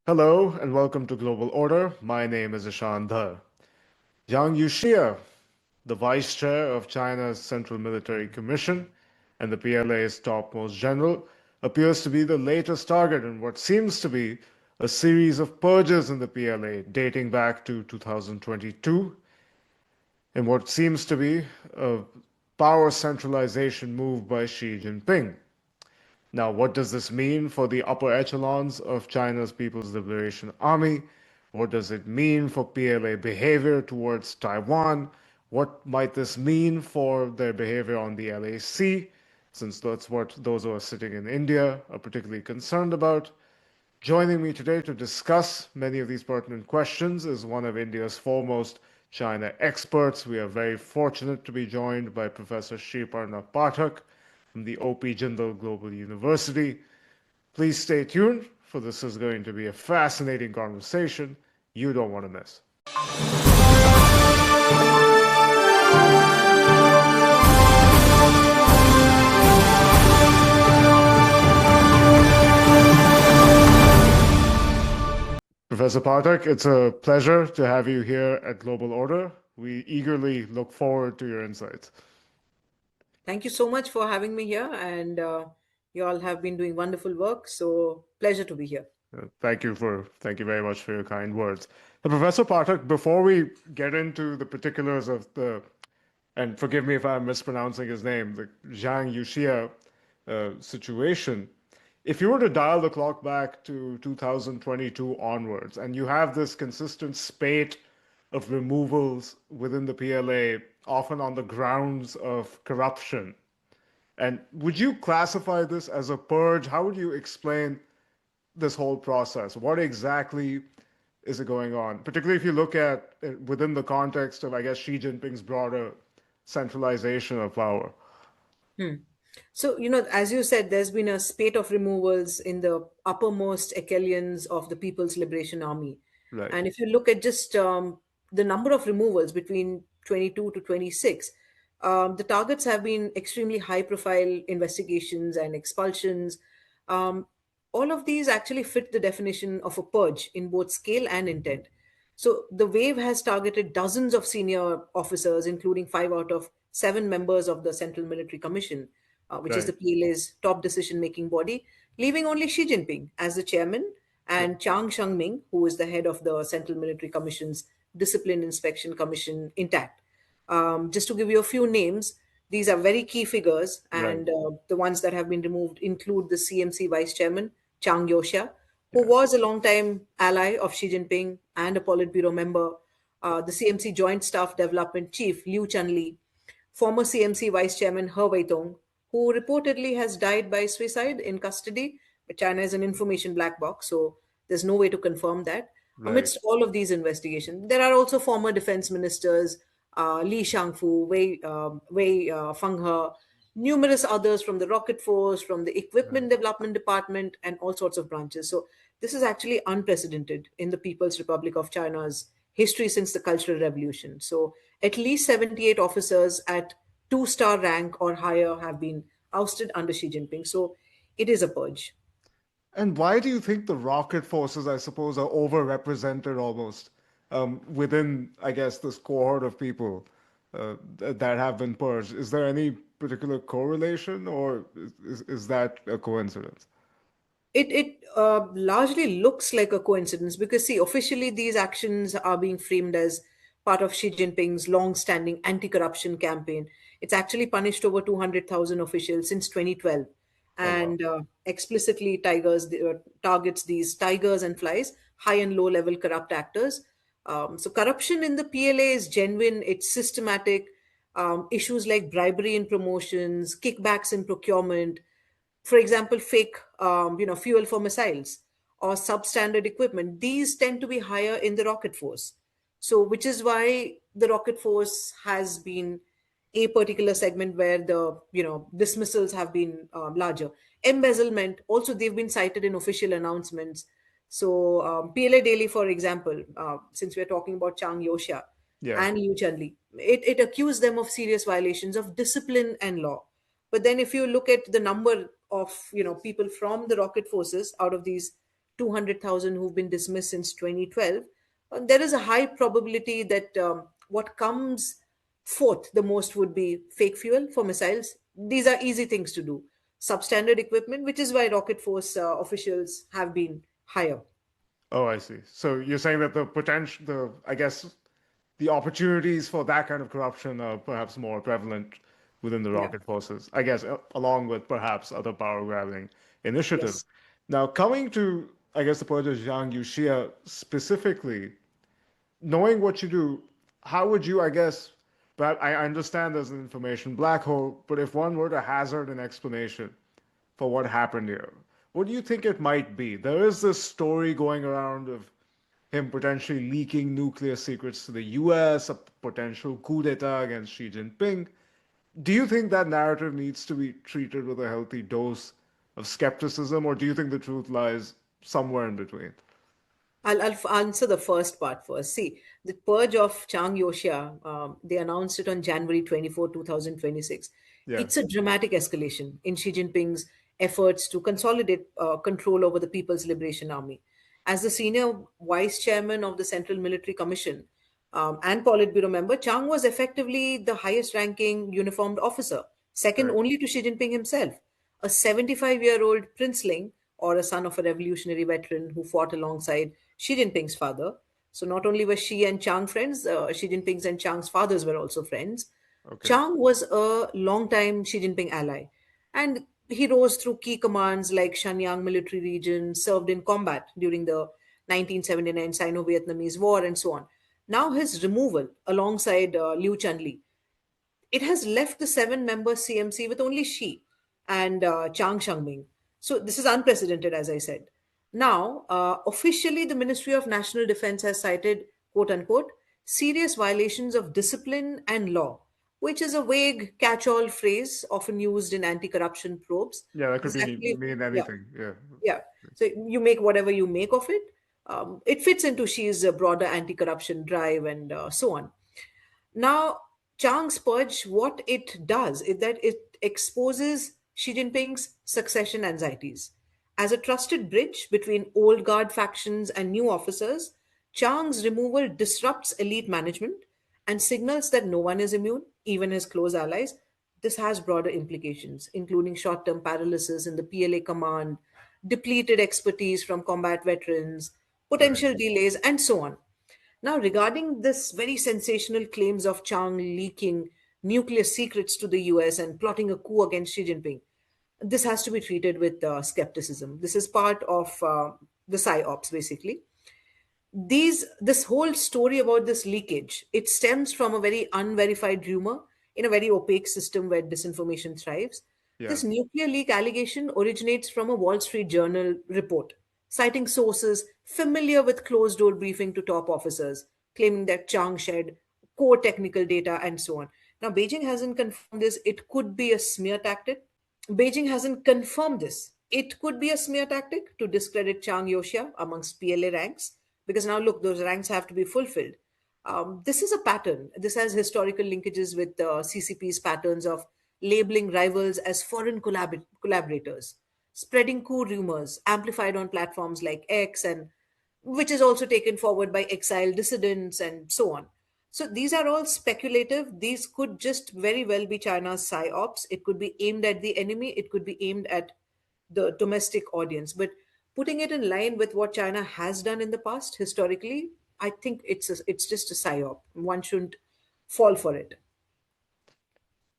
Hello and welcome to Global Order. My name is Ishan Dhar. Yang Yuxia, the vice chair of China's Central Military Commission and the PLA's topmost general, appears to be the latest target in what seems to be a series of purges in the PLA dating back to 2022 in what seems to be a power centralization move by Xi Jinping. Now, what does this mean for the upper echelons of China's People's Liberation Army? What does it mean for PLA behavior towards Taiwan? What might this mean for their behavior on the LAC, since that's what those who are sitting in India are particularly concerned about? Joining me today to discuss many of these pertinent questions is one of India's foremost China experts. We are very fortunate to be joined by Professor Sriparna Pathak from the O.P. Jindal Global University. Please stay tuned, for this is going to be a fascinating conversation you don't want to miss. Professor Pathak, it's a pleasure to have you here at Global Order. We eagerly look forward to your insights. Thank you so much for having me here, and you all have been doing wonderful work. So, pleasure to be here. Thank you very much for your kind words. Professor Pathak, before we get into the particulars of and forgive me if I'm mispronouncing his name, the Zhang Yuxia situation, if you were to dial the clock back to 2022 onwards, and you have this consistent spate of removals within the PLA, often on the grounds of corruption, and would you classify this as a purge? How would you explain this whole process? What exactly is it going on? Particularly if you look at it within the context of, I guess, Xi Jinping's broader centralization of power. Hmm. So, as you said, there's been a spate of removals in the uppermost echelons of the People's Liberation Army. Right, And if you look at just the number of removals between 22 to 26, the targets have been extremely high profile investigations and expulsions. Um, all of these actually fit the definition of a purge in both scale and intent. So the wave has targeted dozens of senior officers, including 5 out of 7 members of the Central Military Commission, which is right. the PLA's top decision-making body, leaving only Xi Jinping as the chairman Yeah, and Chiang Sheng-ming, who is the head of the Central Military Commission's Discipline Inspection Commission, intact. Just to give you a few names, these are very key figures, right. and the ones that have been removed include the CMC Vice Chairman, Chang Yosha, who Yeah, was a long-time ally of Xi Jinping and a Politburo member, the CMC Joint Staff Development Chief, Liu Chanli, former CMC Vice Chairman He Weitong, who reportedly has died by suicide in custody. But China is an information black box, so there's no way to confirm that. right. Amidst all of these investigations, there are also former defense ministers, Li Shangfu, Wei Fenghe, numerous others from the rocket force, from the Right. equipment development department, and all sorts of branches. So this is actually unprecedented in the People's Republic of China's history since the Cultural Revolution. So at least 78 officers at two-star rank or higher have been ousted under Xi Jinping. So it is a purge. And why do you think the rocket forces, I suppose, are overrepresented almost within, I guess, this cohort of people that have been purged? Is there any particular correlation, or is that a coincidence? It largely looks like a coincidence because, see, officially these actions are being framed as part of Xi Jinping's long-standing anti-corruption campaign. It's actually punished over 200,000 officials since 2012, Oh, wow. and explicitly targets these tigers and flies, high and low-level corrupt actors. So corruption in the PLA is genuine. It's systematic. Issues like bribery in promotions, kickbacks in procurement, for example, fake, fuel for missiles or substandard equipment. These tend to be higher in the rocket force. So, which is why the rocket force has been a particular segment where the dismissals have been larger. Embezzlement also, they've been cited in official announcements. So, PLA Daily, for example, since we're talking about Chang Yosha Yeah. and Liu Chanli, it accused them of serious violations of discipline and law. But then if you look at the number of people from the rocket forces out of these 200,000 who've been dismissed since 2012, there is a high probability that what comes forth the most would be fake fuel for missiles. These are easy things to do. Substandard equipment, which is why Rocket Force officials have been higher. Oh, I see. So you're saying that the potential, I guess, the opportunities for that kind of corruption are perhaps more prevalent within the Yeah. rocket forces, I guess, along with perhaps other power grabbing initiatives. Yes. Now, coming to, I guess, the point of Zhang Yuxia specifically, knowing what you do, how would you, I guess, but I understand there's an information black hole, but if one were to hazard an explanation for what happened here, what do you think it might be? There is this story going around of him potentially leaking nuclear secrets to the US, a potential coup d'etat against Xi Jinping. Do you think that narrative needs to be treated with a healthy dose of skepticism, or do you think the truth lies somewhere in between? I'll answer the first part first. See, the purge of Chang Yoxia, they announced it on January 24, 2026. Yeah, It's a dramatic escalation in Xi Jinping's efforts to consolidate control over the People's Liberation Army. As the senior vice chairman of the Central Military Commission and Politburo member, Chang was effectively the highest ranking uniformed officer, second right. only to Xi Jinping himself. A 75-year-old princeling or a son of a revolutionary veteran who fought alongside Xi Jinping's father. So not only were Xi and Chang friends, Xi Jinping's and Chang's fathers were also friends. Okay. Chang was a longtime Xi Jinping ally, and he rose through key commands like Shenyang military region, served in combat during the 1979 Sino-Vietnamese War, and so on. Now his removal alongside Liu Chanli, it has left the seven-member CMC with only Xi and Chang Shangming. So this is unprecedented, as I said. Now, officially, the Ministry of National Defense has cited, quote unquote, serious violations of discipline and law, which is a vague catch all phrase often used in anti corruption probes. Yeah, that could This be actually, mean yeah, anything. Yeah. yeah. So you make whatever you make of it. It fits into Xi's broader anti corruption drive and so on. Now, Chang's purge, what it does is that it exposes Xi Jinping's succession anxieties. As a trusted bridge between old guard factions and new officers, Chang's removal disrupts elite management and signals that no one is immune, even his close allies. This has broader implications, including short term paralysis in the PLA command, depleted expertise from combat veterans, Right. potential delays, and so on. Now, regarding this very sensational claims of Chang leaking nuclear secrets to the US and plotting a coup against Xi Jinping, this has to be treated with skepticism. This is part of the psyops, basically. This whole story about this leakage, it stems from a very unverified rumor in a very opaque system where disinformation thrives. Yeah. This nuclear leak allegation originates from a Wall Street Journal report, citing sources familiar with closed door briefing to top officers, claiming that Chang shared core technical data and so on. Now, Beijing hasn't confirmed this. It could be a smear tactic. Beijing hasn't confirmed this. It could be a smear tactic to discredit Chang Yoxia amongst PLA ranks, because now look, those ranks have to be fulfilled. This is a pattern. This has historical linkages with CCP's patterns of labeling rivals as foreign collaborators, spreading coup rumors amplified on platforms like X, and which is also taken forward by exiled dissidents and so on. So these are all speculative. These could just very well be China's psyops. It could be aimed at the enemy. It could be aimed at the domestic audience. But putting it in line with what China has done in the past historically, I think it's just a psyop. One shouldn't fall for it.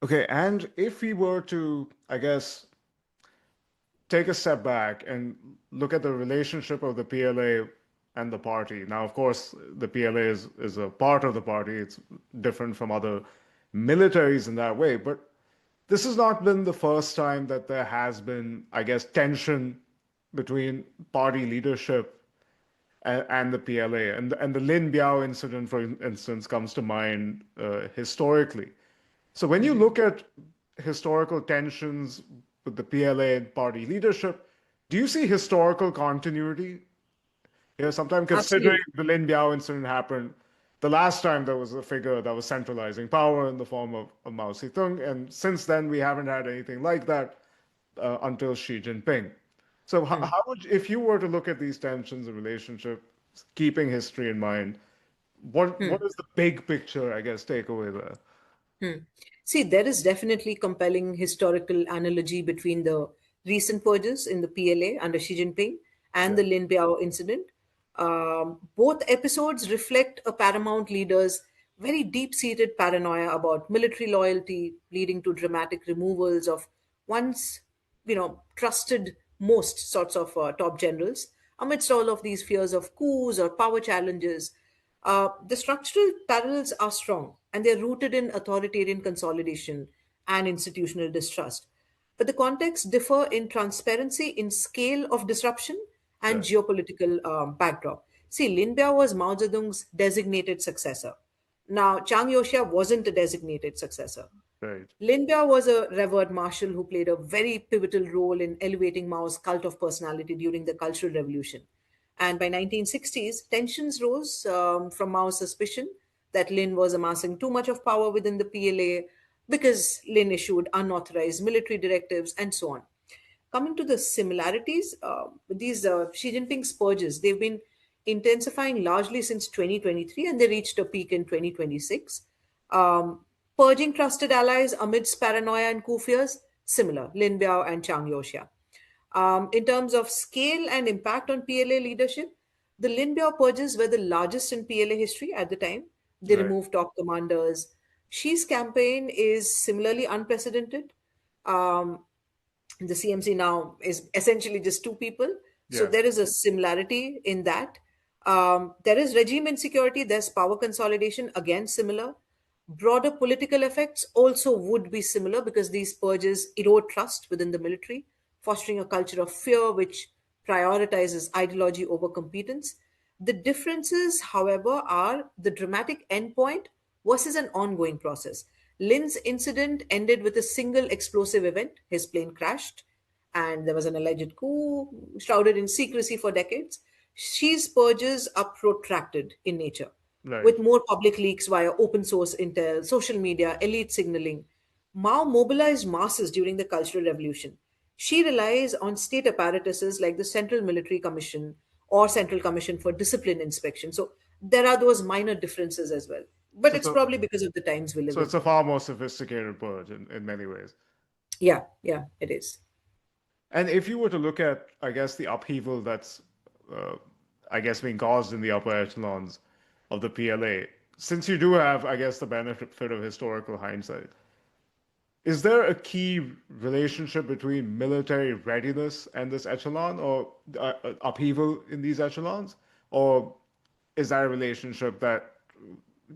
Okay, and if we were to, I guess, take a step back and look at the relationship of the PLA and the party. Now, of course, the PLA is a part of the party. It's different from other militaries in that way. But this has not been the first time that there has been, I guess, tension between party leadership and the PLA. And the Lin Biao incident, for instance, comes to mind historically. So when you look at historical tensions with the PLA and party leadership, do you see historical continuity? Sometimes considering Absolutely. the Lin Biao incident happened the last time there was a figure that was centralizing power in the form of Mao Zedong, and since then we haven't had anything like that until Xi Jinping. So Hmm. how would, if you were to look at these tensions and relationships, keeping history in mind, what Hmm. is the big picture, I guess, takeaway there? Hmm. See, there is definitely compelling historical analogy between the recent purges in the PLA under Xi Jinping and Yeah, the Lin Biao incident. Both episodes reflect a paramount leader's very deep-seated paranoia about military loyalty, leading to dramatic removals of once, trusted most sorts of top generals amidst all of these fears of coups or power challenges. The structural parallels are strong and they're rooted in authoritarian consolidation and institutional distrust. But the contexts differ in transparency, in scale of disruption, and right, geopolitical backdrop. See, Lin Biao was Mao Zedong's designated successor. Now, Chiang Yoshia wasn't a designated successor. right, Lin Biao was a revered marshal who played a very pivotal role in elevating Mao's cult of personality during the Cultural Revolution. And by 1960s, tensions rose from Mao's suspicion that Lin was amassing too much of power within the PLA because Lin issued unauthorized military directives and so on. Coming to the similarities, these Xi Jinping's purges, they've been intensifying largely since 2023 and they reached a peak in 2026. Um, Purging trusted allies amidst paranoia and coup fears, similar, Lin Biao and Chang Yoxia. In terms of scale and impact on PLA leadership, the Lin Biao purges were the largest in PLA history at the time. They right. removed top commanders. Xi's campaign is similarly unprecedented. Um, the CMC now is essentially just two people. So Yeah, there is a similarity in that. There is regime insecurity, there's power consolidation, again, similar. Broader political effects also would be similar because these purges erode trust within the military, fostering a culture of fear which prioritizes ideology over competence. The differences, however, are the dramatic endpoint versus an ongoing process. Lin's incident ended with a single explosive event. His plane crashed, and there was an alleged coup shrouded in secrecy for decades. Xi's purges are protracted in nature, right. with more public leaks via open source intel, social media, elite signaling. Mao mobilized masses during the Cultural Revolution. She relies on state apparatuses like the Central Military Commission or Central Commission for Discipline Inspection. So there are those minor differences as well. But So it's it's a probably because of the times we live so in. it's a far more sophisticated purge in many ways. Yeah, yeah, it is. And if you were to look at, I guess, the upheaval that's, uh, I guess, being caused in the upper echelons of the PLA, since you do have, I guess, the benefit of historical hindsight, is there a key relationship between military readiness and this echelon, or upheaval in these echelons, or is that a relationship that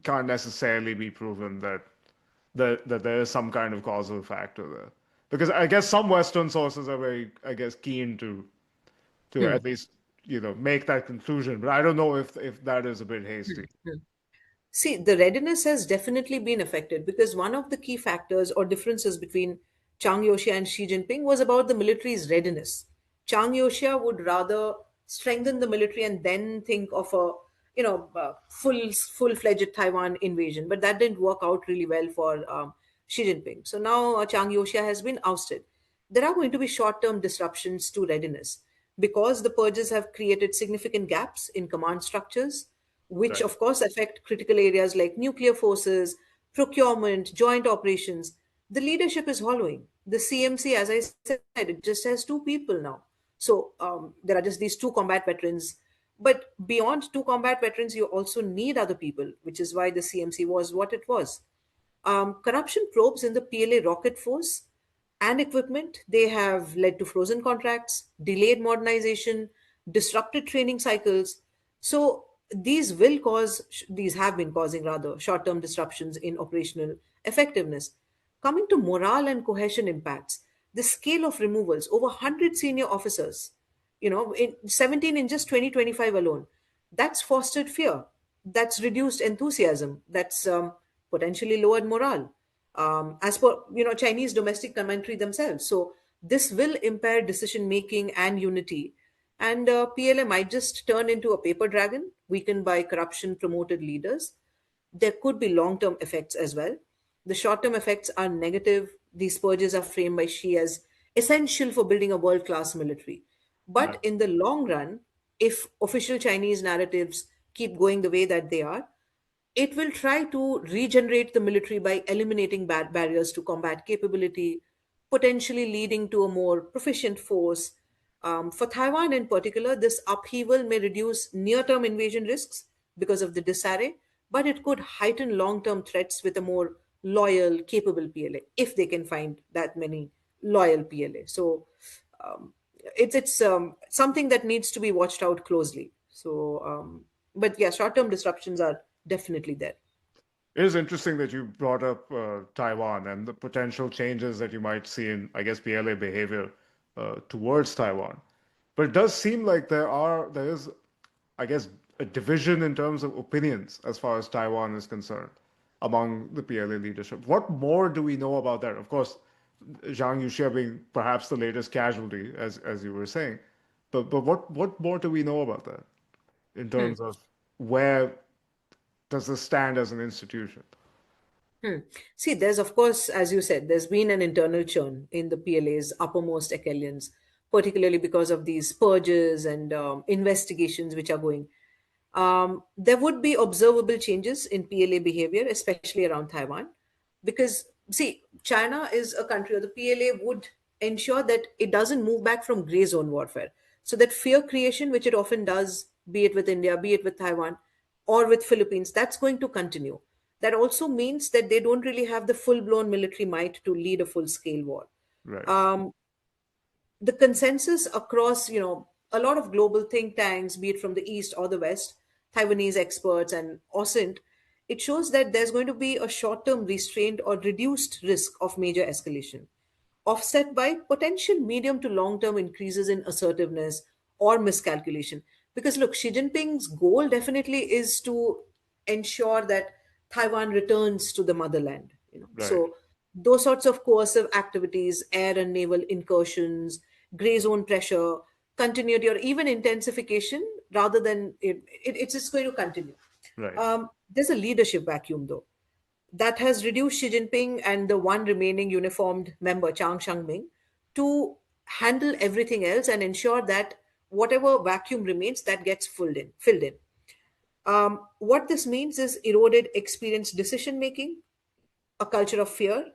can't necessarily be proven that there is some kind of causal factor there? Because I guess some Western sources are very, I guess, keen to Hmm. at least make that conclusion, but I don't know if that is a bit hasty. See, the readiness has definitely been affected because one of the key factors or differences between Chiang Yoshia and Xi Jinping was about the military's readiness. Chiang Yoshia would rather strengthen the military and then think of a full-fledged Taiwan invasion, but that didn't work out really well for Xi Jinping. So now Chiang Yoshia has been ousted. There are going to be short-term disruptions to readiness because the purges have created significant gaps in command structures which Right. of course affect critical areas like nuclear forces, procurement, joint operations. The leadership is hollowing. The CMC, as I said, it just has two people now. So there are just these two combat veterans. But beyond two combat veterans, you also need other people, which is why the CMC was what it was. Corruption probes in the PLA rocket force and equipment, they have led to frozen contracts, delayed modernization, disrupted training cycles. So these have been causing rather short-term disruptions in operational effectiveness. Coming to morale and cohesion impacts, the scale of removals, over 100 senior officers, in 17 in just 2025 alone, that's fostered fear, that's reduced enthusiasm, that's potentially lowered morale, as per Chinese domestic commentary themselves. So this will impair decision making and unity, and PLA might just turn into a paper dragon, weakened by corruption promoted leaders. There could be long term effects as well. The short term effects are negative. These purges are framed by Xi as essential for building a world class military. But Right. in the long run, if official Chinese narratives keep going the way that they are, it will try to regenerate the military by eliminating bad barriers to combat capability, potentially leading to a more proficient force. For Taiwan in particular, this upheaval may reduce near term invasion risks because of the disarray, but it could heighten long term threats with a more loyal, capable PLA if they can find that many loyal PLA. So um, it's something that needs to be watched out closely. But yeah, short term disruptions are definitely there. It is interesting that you brought up Taiwan and the potential changes that you might see in, I guess, PLA behavior towards Taiwan. But it does seem like there is, I guess, a division in terms of opinions as far as Taiwan is concerned among the PLA leadership. What more do we know about that? Of course, Zhang Yuxia being perhaps the latest casualty, as you were saying. But what more do we know about that in Hmm. terms of where does this stand as an institution? Hmm. See, there's of course, as you said, there's been an internal churn in the PLA's uppermost echelons, particularly because of these purges and investigations which are going. There would be observable changes in PLA behavior, especially around Taiwan, because see, China is a country, or the PLA would ensure that it doesn't move back from gray zone warfare. So that fear creation, which it often does, be it with India, be it with Taiwan, or with Philippines, that's going to continue. That also means that they don't really have the full blown military might to lead a full scale war. Right, Um, the consensus across, a lot of global think tanks, be it from the East or the West, Taiwanese experts and OSINT, it shows that there's going to be a short term restraint or reduced risk of major escalation, offset by potential medium to long term increases in assertiveness or miscalculation. Because look, Xi Jinping's goal definitely is to ensure that Taiwan returns to the motherland. right, So those sorts of coercive activities, air and naval incursions, gray zone pressure, continuity, or even intensification, rather than it's just going to continue. right. There's a leadership vacuum, though, that has reduced Xi Jinping and the one remaining uniformed member, Chiang Chang-ming, to handle everything else and ensure that whatever vacuum remains, that gets filled in. What this means is eroded experienced decision making, a culture of fear.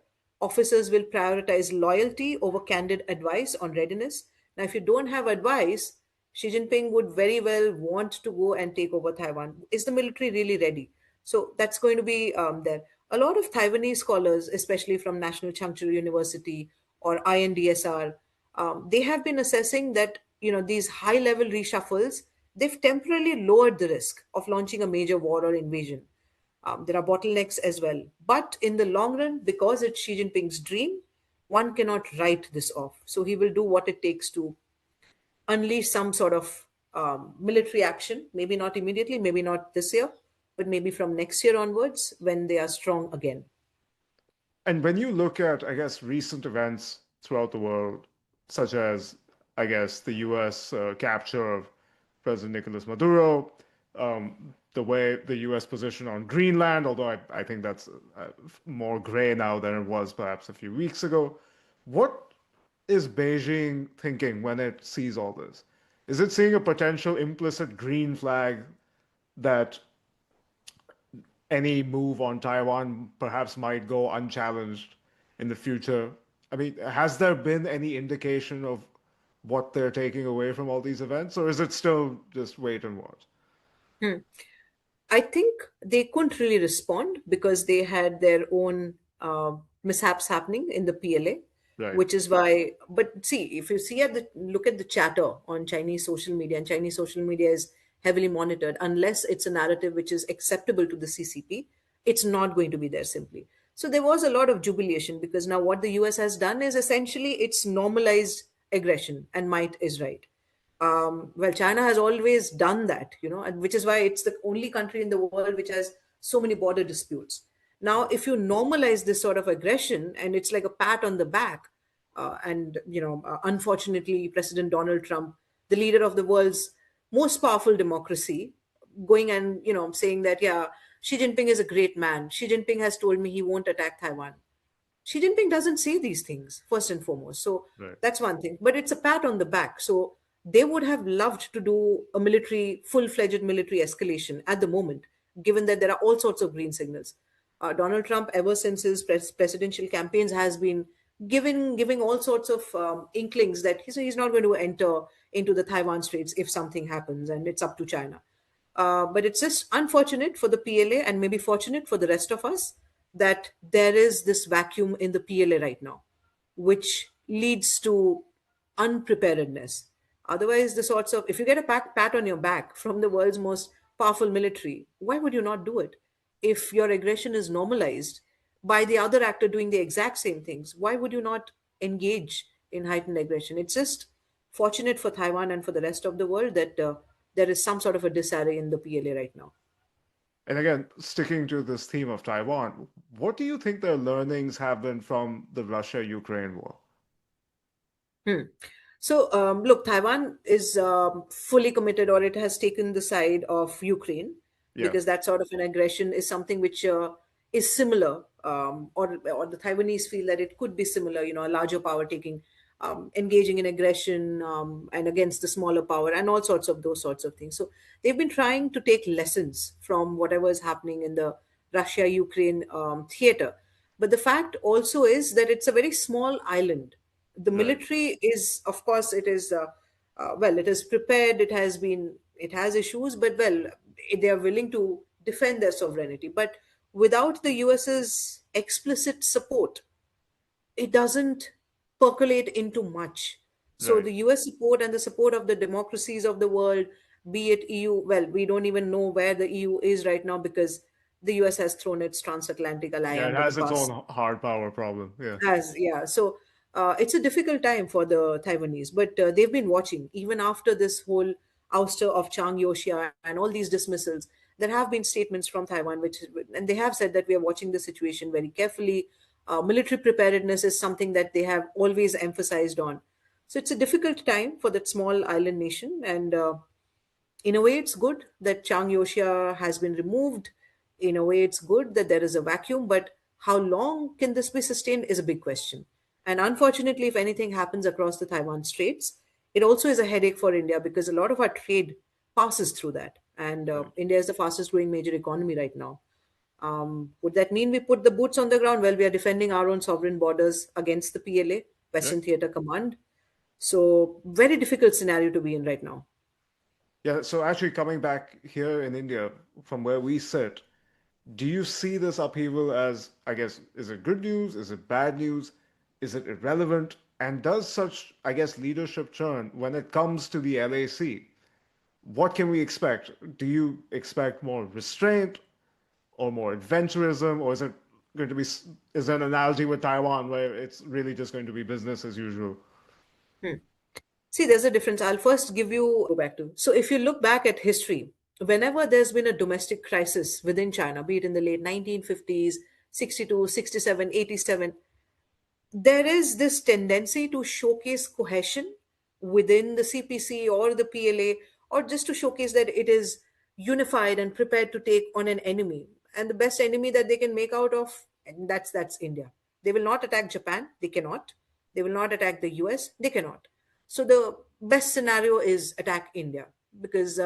Officers will prioritize loyalty over candid advice on readiness. Now, if you don't have advice, Xi Jinping would very well want to go and take over Taiwan. Is the military really ready? So that's going to be there. A lot of Taiwanese scholars, especially from National Chengchi University or INDSR, they have been assessing that these high-level reshuffles, they've temporarily lowered the risk of launching a major war or invasion. There are bottlenecks as well. But in the long run, because it's Xi Jinping's dream, one cannot write this off. So he will do what it takes to unleash some sort of military action, maybe not immediately, maybe not this year, but maybe from next year onwards when they are strong again. And when you look at, I guess, recent events throughout the world, such as, I guess, the US capture of President Nicolas Maduro, the way the US position on Greenland, although I think that's more gray now than it was perhaps a few weeks ago. What is Beijing thinking when it sees all this? Is it seeing a potential implicit green flag that any move on Taiwan perhaps might go unchallenged in the future? I mean, has there been any indication of what they're taking away from all these events, or is it still just wait and watch? Hmm. I think they couldn't really respond because they had their own mishaps happening in the PLA, Right, which is why. But see, if you look at the chatter on Chinese social media, and Chinese social media is heavily monitored, unless it's a narrative which is acceptable to the CCP, it's not going to be there simply. So there was a lot of jubilation because now what the US has done is essentially it's normalized aggression and might is right. Well, China has always done that, and which is why it's the only country in the world which has so many border disputes. Now, if you normalize this sort of aggression and it's like a pat on the back, and unfortunately, President Donald Trump, the leader of the world's most powerful democracy, going and saying that yeah, Xi Jinping is a great man. Xi Jinping has told me he won't attack Taiwan. Xi Jinping doesn't say these things, first and foremost. So right. that's one thing. But it's a pat on the back. So they would have loved to do a full-fledged military escalation at the moment, given that there are all sorts of green signals. Donald Trump, ever since his presidential campaigns, has been giving all sorts of inklings that he's not going to enter into the Taiwan Straits if something happens, and it's up to China. But it's just unfortunate for the PLA, and maybe fortunate for the rest of us, that there is this vacuum in the PLA right now, which leads to unpreparedness. Otherwise, the sorts of, if you get a pat on your back from the world's most powerful military, why would you not do it? If your aggression is normalized by the other actor doing the exact same things, why would you not engage in heightened aggression? It's just fortunate for Taiwan and for the rest of the world that there is some sort of a disarray in the PLA right now. And again, sticking to this theme of Taiwan, what do you think the learnings have been from the Russia-Ukraine war? Hmm. So, look, Taiwan is fully committed, or it has taken the side of Ukraine, Yeah, because that sort of an aggression is something which is similar, or the Taiwanese feel that it could be similar. A larger power engaging in aggression, and against the smaller power, and all sorts of those sorts of things. So they've been trying to take lessons from whatever is happening in the Russia-Ukraine theater. But the fact also is that it's a very small island. The right. military is, of course, it is well, it is prepared, it has issues, but well, they are willing to defend their sovereignty. But without the US's explicit support, it doesn't percolate into much. So Right. the US support and the support of the democracies of the world, be it EU, well, we don't even know where the EU is right now, because the US has thrown its transatlantic ally Yeah, it under the has its bus. own hard power problem. Yeah. Has, yeah. So it's a difficult time for the Taiwanese, but they've been watching even after this whole ouster of Chang Yoshia and all these dismissals. There have been statements from Taiwan, and they have said that we are watching the situation very carefully. Military preparedness is something that they have always emphasized on. So it's a difficult time for that small island nation, and in a way, it's good that Chang Yoshia has been removed. In a way, it's good that there is a vacuum, but how long can this be sustained is a big question. And unfortunately, if anything happens across the Taiwan Straits, it also is a headache for India, because a lot of our trade passes through that. And Right. India is the fastest growing major economy right now. Would that mean we put the boots on the ground? Well, we are defending our own sovereign borders against the PLA, Yeah. Western Theatre Command. So, very difficult scenario to be in right now. Yeah. So actually, coming back here in India, from where we sit, do you see this upheaval as, I guess, is it good news? Is it bad news? Is it irrelevant? And does such, I guess, leadership churn when it comes to the LAC? What can we expect? Do you expect more restraint or more adventurism, or is it going to be, is there an analogy with Taiwan where it's really just going to be business as usual? Hmm. See, there's a difference. I'll first give you go back to. So, if you look back at history, whenever there's been a domestic crisis within China, be it in the late 1950s, 62, 67, 87, there is this tendency to showcase cohesion within the CPC or the PLA, or just to showcase that it is unified and prepared to take on an enemy. And the best enemy that they can make out of, and that's India. They will not attack Japan, they cannot. They will not attack the US, they cannot. So the best scenario is attack India, because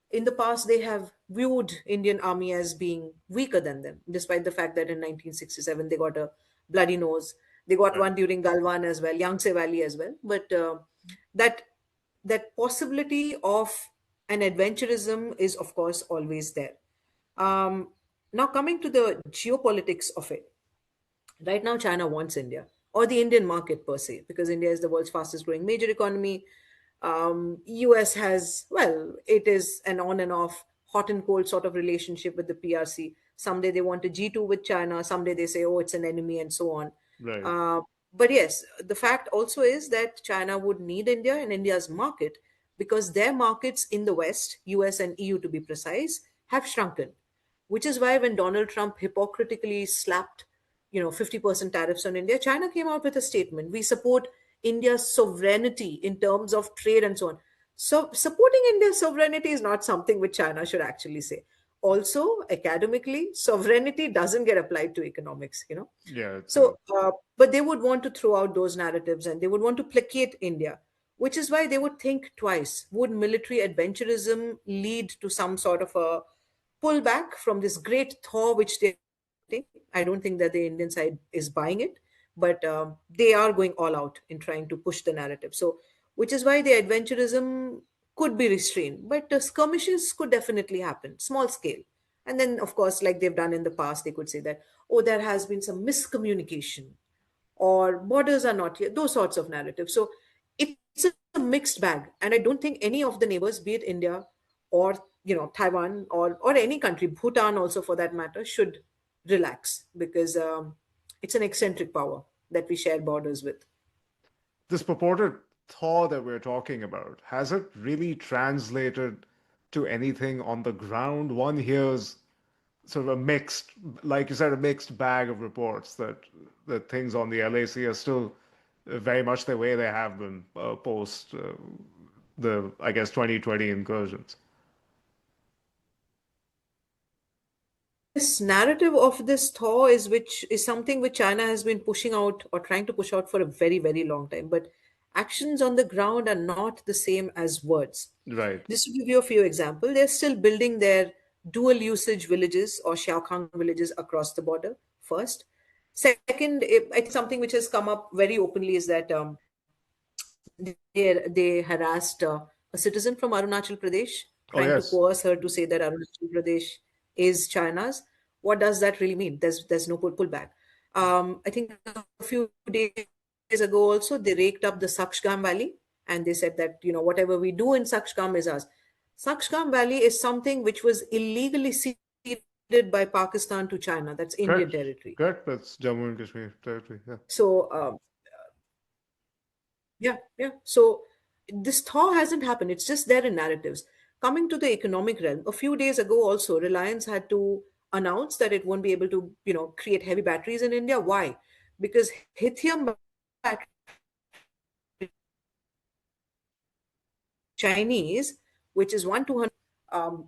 in the past they have viewed Indian army as being weaker than them, despite the fact that in 1967 they got a bloody nose. They got Right. one during Galwan as well, Yangtze Valley as well. But that that possibility of an adventurism is, of course, always there. Um, Now, coming to the geopolitics of it, right now China wants India, or the Indian market per se, because India is the world's fastest growing major economy. US has, well, it is an on and off, hot and cold sort of relationship with the PRC. Someday they want a G2 with China, someday they say, oh, it's an enemy, and so on. Right. uh, but yes, the fact also is that China would need India and India's market, because their markets in the West, US and EU to be precise, have shrunken. Which is why when Donald Trump hypocritically slapped 50% tariffs on India, China came out with a statement: we support India's sovereignty in terms of trade and so on. So supporting India's sovereignty is not something which China should actually say. Also, academically, sovereignty doesn't get applied to economics. Yeah. So, but they would want to throw out those narratives, and they would want to placate India. which is why they would think twice. Would military adventurism lead to some sort of a pullback from this great thaw which they're getting? I don't think that the Indian side is buying it, but they are going all out in trying to push the narrative. So, which is why the adventurism could be restrained, but skirmishes could definitely happen, small scale. And then, of course, like they've done in the past, they could say that, oh, there has been some miscommunication or borders are not here, those sorts of narratives. So it's a mixed bag. And I don't think any of the neighbors, be it India or Taiwan or any country, Bhutan also for that matter, should relax because it's an eccentric power that we share borders with. This purported thaw that we're talking about, has it really translated to anything on the ground? One hears sort of a mixed, like you said, a mixed bag of reports that things on the LAC are still very much the way they have been post the, I guess, 2020 incursions. This narrative of this thaw is which is something which China has been pushing out or trying to push out for a very, very long time. But actions on the ground are not the same as words. Right. Just to give you a few examples, they're still building their dual usage villages or Xiaokang villages across the border, first. Second, I think something which has come up very openly is that they harassed a citizen from Arunachal Pradesh, Oh, trying to yes. coerce her to say that Arunachal Pradesh is China's. What does that really mean? There's no pullback. I think a few days ago also they raked up the Sakshgam Valley and they said that whatever we do in Sakshgam is ours. Sakshgam Valley is something which was illegally ceded by Pakistan to China. That's Indian Correct. territory. Correct. That's Jammu and Kashmir territory. Yeah. So yeah, yeah. So this thaw hasn't happened. It's just there in narratives. Coming to the economic realm, a few days ago also, Reliance had to announce that it won't be able to, create heavy batteries in India. Why? Because lithium batteries, Chinese, which is 1 200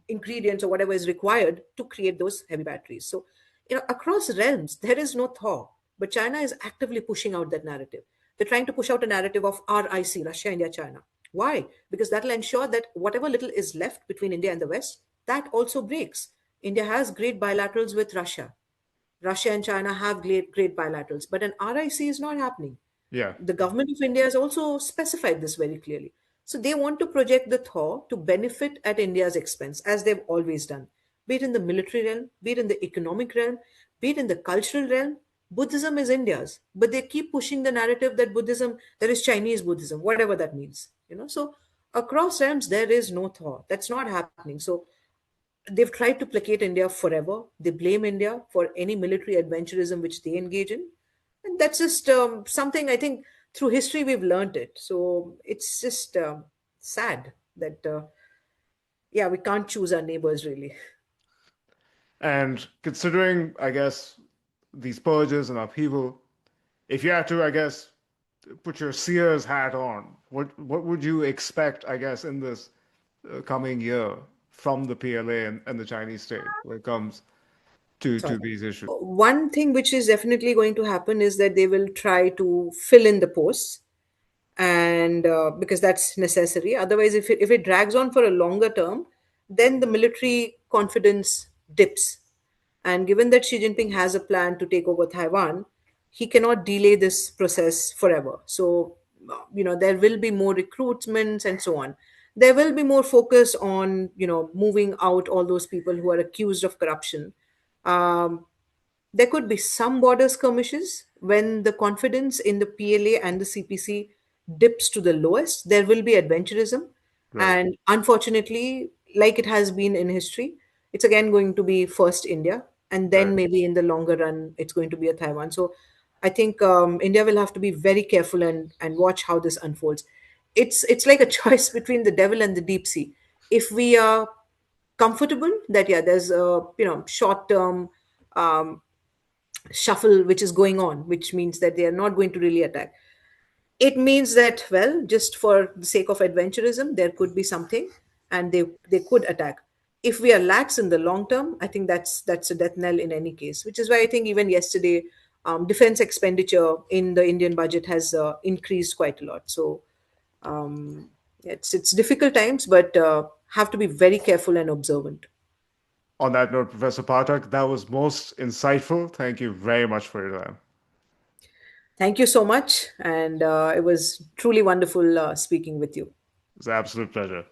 ingredients or whatever is required to create those heavy batteries. So, across realms, there is no thaw, but China is actively pushing out that narrative. They're trying to push out a narrative of RIC, Russia, India, China. Why? Because that will ensure that whatever little is left between India and the West, that also breaks. India has great bilaterals with Russia. Russia and China have great bilaterals, but an RIC is not happening. Yeah. The government of India has also specified this very clearly. So they want to project the thaw to benefit at India's expense, as they've always done, be it in the military realm, be it in the economic realm, be it in the cultural realm. Buddhism is India's, but they keep pushing the narrative that Buddhism, there is Chinese Buddhism, whatever that means. So across realms, there is no thaw. That's not happening. So they've tried to placate India forever. They blame India for any military adventurism which they engage in. And that's just something I think through history we've learned it. So it's just sad that, yeah, we can't choose our neighbors really. And considering, I guess, these purges and upheaval, if you had to, I guess, put your seer's hat on, what would you expect, I guess, in this coming year from the PLA and the Chinese state when it comes to So these issues? one thing which is definitely going to happen is that they will try to fill in the posts and because that's necessary. Otherwise, if it drags on for a longer term, then the military confidence dips. And given that Xi Jinping has a plan to take over Taiwan, he cannot delay this process forever. So, there will be more recruitments and so on. There will be more focus on, moving out all those people who are accused of corruption. Um, there could be some border skirmishes when the confidence in the PLA and the CPC dips to the lowest. There will be adventurism. Right. And unfortunately, like it has been in history, it's again going to be first India. And Right. then maybe in the longer run, it's going to be a Taiwan. So I think India will have to be very careful and watch how this unfolds. It's like a choice between the devil and the deep sea. If we are comfortable that, yeah, there's a short term um, shuffle which is going on, which means that they are not going to really attack. It means that, well, just for the sake of adventurism, there could be something, and they could attack. If we are lax in the long term, I think that's a death knell in any case. Which is why I think even yesterday, defense expenditure in the Indian budget has increased quite a lot. So It's difficult times, but have to be very careful and observant. On that note, Professor Pathak, that was most insightful. Thank you very much for your time. Thank you so much, and it was truly wonderful speaking with you. It's an absolute pleasure.